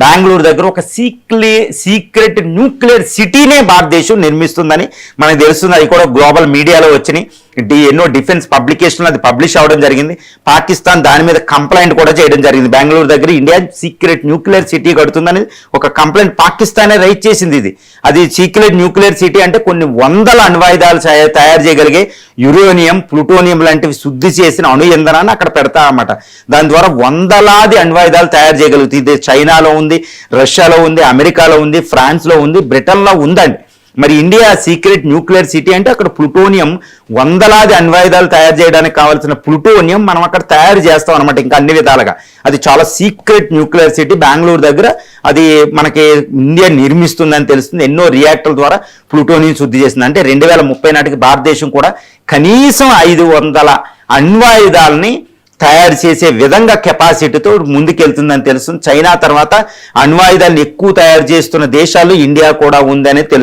బెంగళూరు దగ్గర ఒక secret nuclear సిటీనే భారతదేశం నిర్మిస్తుందని మనకు తెలుస్తుంది. అది కూడా గ్లోబల్ మీడియాలో వచ్చినాయి. ఎన్నో డిఫెన్స్ పబ్లికేషన్లు అది పబ్లిష్ అవ్వడం జరిగింది. పాకిస్తాన్ దాని మీద కంప్లైంట్ కూడా చేయడం జరిగింది. బెంగళూరు దగ్గర ఇండియా సీక్రెట్ న్యూక్లియర్ సిటీ కడుతుందని ఒక కంప్లైంట్ పాకిస్తానే రైజ్ చేసింది. అది సీక్రెట్ న్యూక్లియర్ సిటీ అంటే కొన్ని వందల అణ్వాయుధాలు తయారు చేయగలిగే యురేనియం, ప్లూటోనియం లాంటివి శుద్ధి చేసిన అణు ఇంధనాన్ని అక్కడ పెడతామన్నమాట. దాని ద్వారా వందలాది అణ్వాయుధాలు తయారు చేయగలుగుతుంది. ఇది చైనాలో ఉంది, రష్యాలో ఉంది, అమెరికాలో ఉంది, ఫ్రాన్స్లో ఉంది, బ్రిటన్లో ఉందండి. మరి ఇండియా సీక్రెట్ న్యూక్లియర్ సిటీ అంటే అక్కడ ప్లూటోనియం, వందలాది అణ్వాయుధాలు తయారు చేయడానికి కావాల్సిన ప్లూటోనియం మనం అక్కడ తయారు చేస్తాం అనమాట. ఇంకా అన్ని విధాలుగా అది చాలా సీక్రెట్ న్యూక్లియర్ సిటీ బెంగళూరు దగ్గర. అది మనకి ఇండియా నిర్మిస్తుందని తెలుస్తుంది. ఎన్నో రియాక్టర్ల ద్వారా ప్లూటోనియం శుద్ధి చేస్తుంది. అంటే 2030 నాటికి భారతదేశం కూడా కనీసం 500 అణ్వాయుధాలని తయారు చేసే విధంగా కెపాసిటీతో ముందుకెళ్తుందని తెలుస్తుంది. చైనా తర్వాత అణ్వాయుధాలను ఎక్కువ తయారు చేస్తున్న దేశాలు ఇండియా కూడా ఉందనే తెలుస్తుంది.